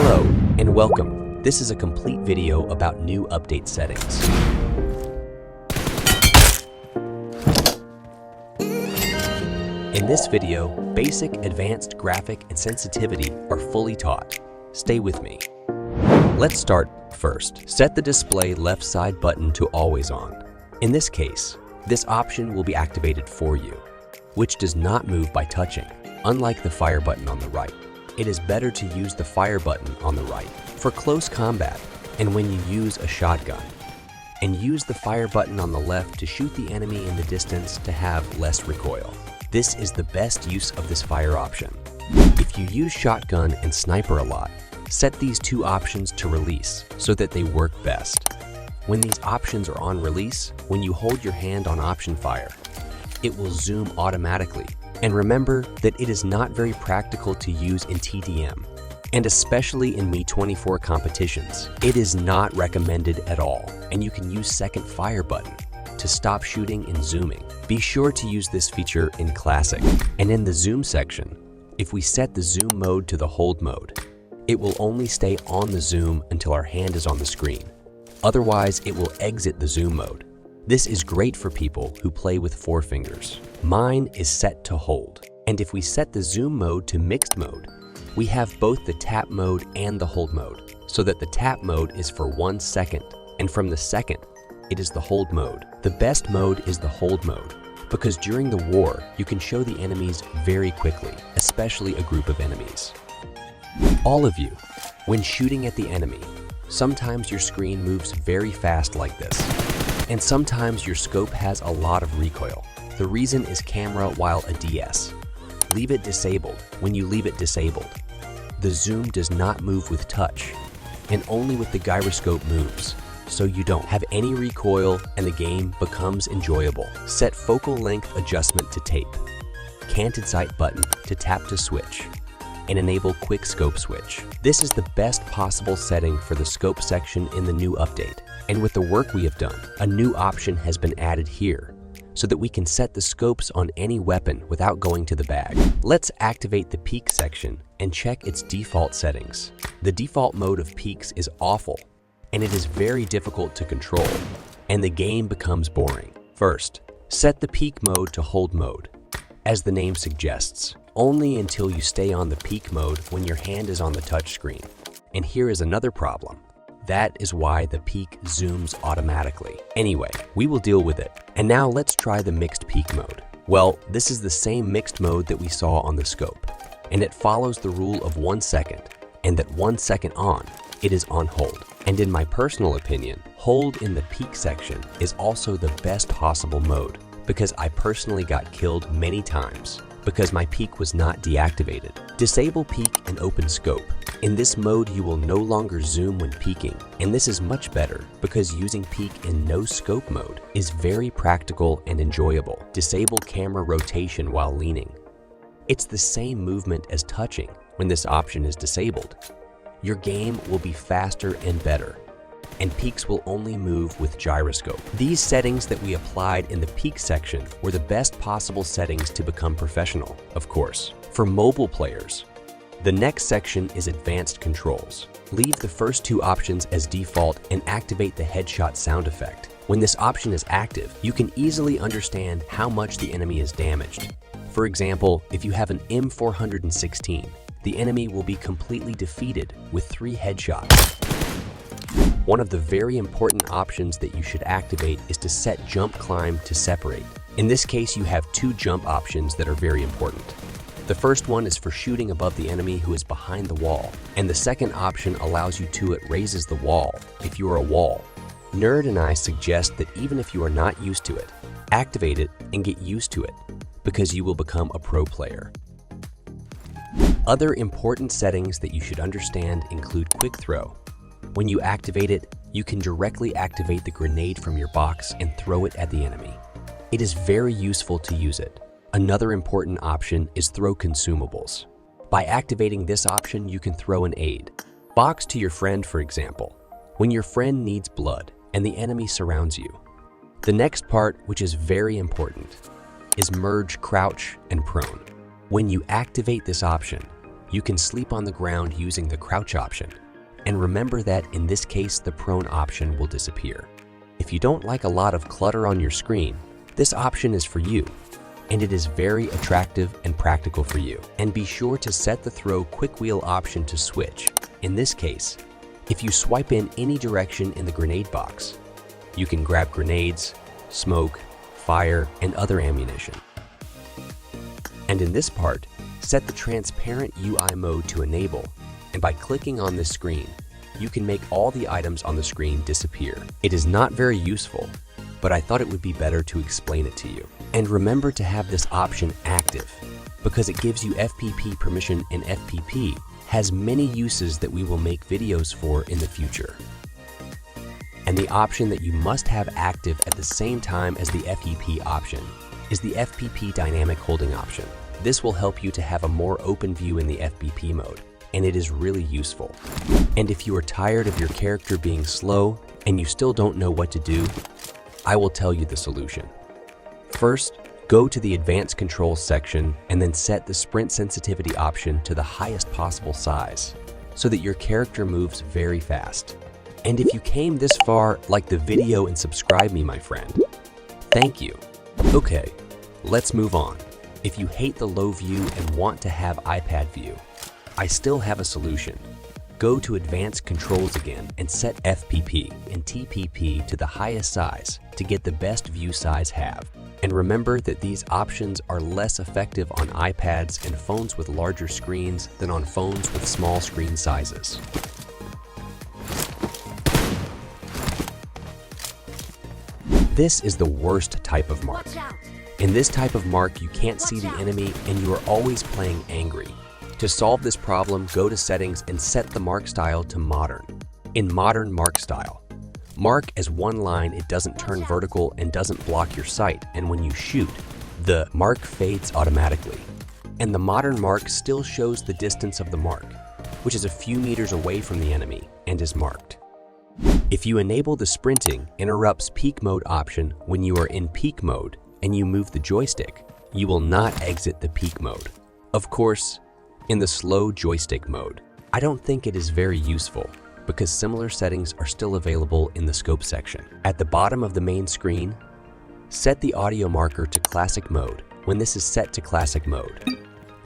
Hello and welcome. This is a complete video about new update settings. In this video, basic, advanced, graphic, and sensitivity are fully taught. Stay with me. Let's start first. Set the display left side button to always on. In this case, this option will be activated for you, which does not move by touching, unlike the fire button on the right. It is better to use the fire button on the right for close combat and when you use a shotgun, and use the fire button on the left to shoot the enemy in the distance to have less recoil. This is the best use of this fire option. If you use shotgun and sniper a lot, set these two options to release so that they work best. When these options are on release, when you hold your hand on option fire, it will zoom automatically. And remember that it is not very practical to use in TDM, and especially in Me24 competitions. It is not recommended at all, and you can use second fire button to stop shooting and zooming. Be sure to use this feature in Classic. And in the zoom section, if we set the zoom mode to the hold mode, it will only stay on the zoom until our hand is on the screen. Otherwise, it will exit the zoom mode. This is great for people who play with 4 fingers. Mine is set to hold. And if we set the zoom mode to mixed mode, we have both the tap mode and the hold mode, so that the tap mode is for 1 second, and from the second, it is the hold mode. The best mode is the hold mode, because during the war, you can show the enemies very quickly, especially a group of enemies. All of you, when shooting at the enemy, sometimes your screen moves very fast like this. And sometimes your scope has a lot of recoil. The reason is camera while a DS. Leave it disabled. When you leave it disabled, the zoom does not move with touch, and only with the gyroscope moves, so you don't have any recoil and the game becomes enjoyable. Set focal length adjustment to tape, canted sight button to tap to switch, and enable quick scope switch. This is the best possible setting for the scope section in the new update. And with the work we have done, a new option has been added here so that we can set the scopes on any weapon without going to the bag. Let's activate the peak section and check its default settings. The default mode of peaks is awful, and it is very difficult to control, and the game becomes boring. First, set the peak mode to hold mode. As the name suggests, only until you stay on the peak mode when your hand is on the touch screen. And here is another problem. That is why the peak zooms automatically. Anyway, we will deal with it. And now let's try the mixed peak mode. Well, this is the same mixed mode that we saw on the scope, and it follows the rule of 1 second, and that 1 second on, it is on hold. And in my personal opinion, hold in the peak section is also the best possible mode, because I personally got killed many times because my peak was not deactivated. Disable peak and open scope. In this mode, you will no longer zoom when peeking, and this is much better because using peak in no scope mode is very practical and enjoyable. Disable camera rotation while leaning. It's the same movement as touching when this option is disabled. Your game will be faster and better, and peaks will only move with gyroscope. These settings that we applied in the peak section were the best possible settings to become professional, of course. For mobile players, the next section is advanced controls. Leave the first 2 options as default and activate the headshot sound effect. When this option is active, you can easily understand how much the enemy is damaged. For example, if you have an M416, the enemy will be completely defeated with 3 headshots. One of the very important options that you should activate is to set jump climb to separate. In this case, you have 2 jump options that are very important. The first one is for shooting above the enemy who is behind the wall, and the second option allows you to raises the wall if you are a wall. Nerd and I suggest that even if you are not used to it, activate it and get used to it, because you will become a pro player. Other important settings that you should understand include quick throw. When you activate it, you can directly activate the grenade from your box and throw it at the enemy. It is very useful to use it. Another important option is throw consumables. By activating this option, you can throw an aid. Box to your friend, for example, when your friend needs blood and the enemy surrounds you. The next part, which is very important, is merge crouch and prone. When you activate this option, You can sleep on the ground using the crouch option. And remember that in this case, the prone option will disappear. If you don't like a lot of clutter on your screen, this option is for you. And it is very attractive and practical for you. And be sure to set the throw quick wheel option to switch. In this case, if you swipe in any direction in the grenade box, you can grab grenades, smoke, fire, and other ammunition. And in this part, set the transparent UI mode to enable, and by clicking on this screen, you can make all the items on the screen disappear. It is not very useful, but I thought it would be better to explain it to you. And remember to have this option active, because it gives you FPP permission, and FPP has many uses that we will make videos for in the future. And the option that you must have active at the same time as the FEP option is the FPP dynamic holding option. This will help you to have a more open view in the FPP mode, and it is really useful. And if you are tired of your character being slow and you still don't know what to do, I will tell you the solution. First, go to the advanced controls section and then set the sprint sensitivity option to the highest possible size so that your character moves very fast. And if you came this far, like the video and subscribe me, my friend. Thank you. Okay, let's move on. If you hate the low view and want to have iPad view, I still have a solution. Go to advanced controls again and set FPP and TPP to the highest size to get the best view size have. And remember that these options are less effective on iPads and phones with larger screens than on phones with small screen sizes. This is the worst type of mark. In this type of mark, you can't see the enemy and you are always playing angry. To solve this problem, go to settings and set the mark style to modern. In modern mark style, mark as one line, it doesn't turn vertical and doesn't block your sight, and when you shoot, the mark fades automatically. And the modern mark still shows the distance of the mark, which is a few meters away from the enemy and is marked. If you enable the sprinting interrupts peak mode option when you are in peak mode and you move the joystick, you will not exit the peak mode. Of course, in the slow joystick mode, I don't think it is very useful because similar settings are still available in the scope section. At the bottom of the main screen, set the audio marker to classic mode. When this is set to classic mode,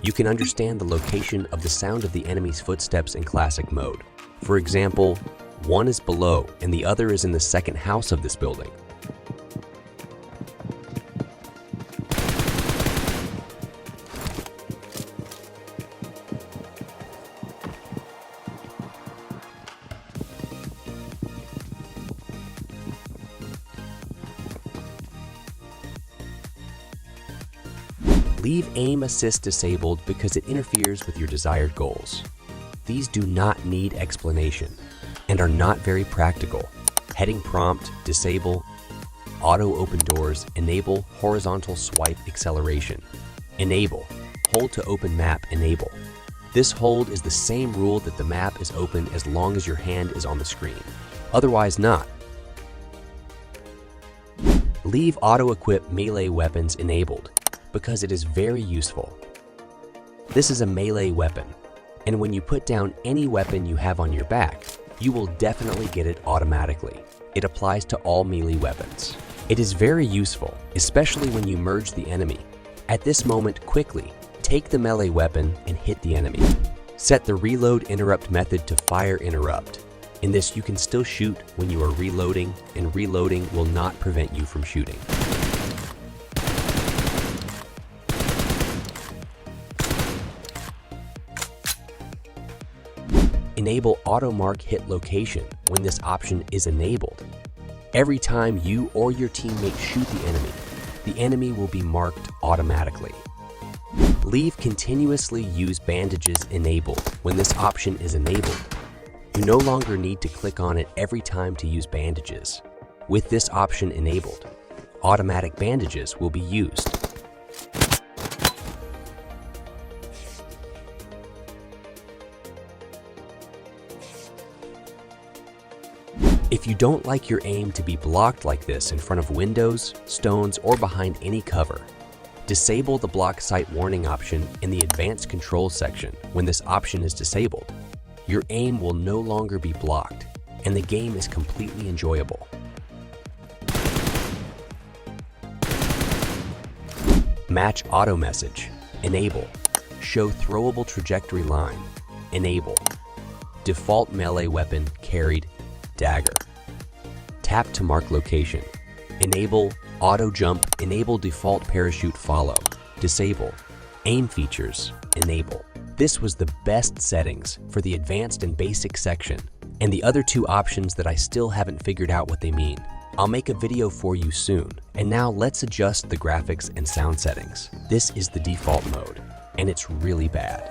you can understand the location of the sound of the enemy's footsteps in classic mode. For example, one is below and the other is in the second house of this building. Leave aim assist disabled because it interferes with your desired goals. These do not need explanation and are not very practical. Heading prompt, disable, auto open doors, enable horizontal swipe acceleration. Enable, hold to open map, enable. This hold is the same rule that the map is open as long as your hand is on the screen. Otherwise not. Leave auto equip melee weapons enabled because it is very useful. This is a melee weapon, and when you put down any weapon you have on your back, you will definitely get it automatically. It applies to all melee weapons. It is very useful, especially when you merge the enemy. At this moment, quickly take the melee weapon and hit the enemy. Set the reload interrupt method to fire interrupt. In this, you can still shoot when you are reloading, and reloading will not prevent you from shooting. Enable auto mark hit location when this option is enabled. Every time you or your teammate shoot the enemy will be marked automatically. Leave continuously use bandages enabled when this option is enabled. You no longer need to click on it every time to use bandages. With this option enabled, automatic bandages will be used. If you don't like your aim to be blocked like this in front of windows, stones, or behind any cover, Disable the block sight warning option in the advanced control section when this option is disabled. Your aim will no longer be blocked, and the game is completely enjoyable. Match auto message. Enable. Show throwable trajectory line. Enable. Default melee weapon carried, dagger. Tap to mark location. Enable auto jump. Enable default parachute follow. Disable. Aim features. Enable. This was the best settings for the advanced and basic section, and the other two options that I still haven't figured out what they mean. I'll make a video for you soon. And now let's adjust the graphics and sound settings. This is the default mode, and it's really bad.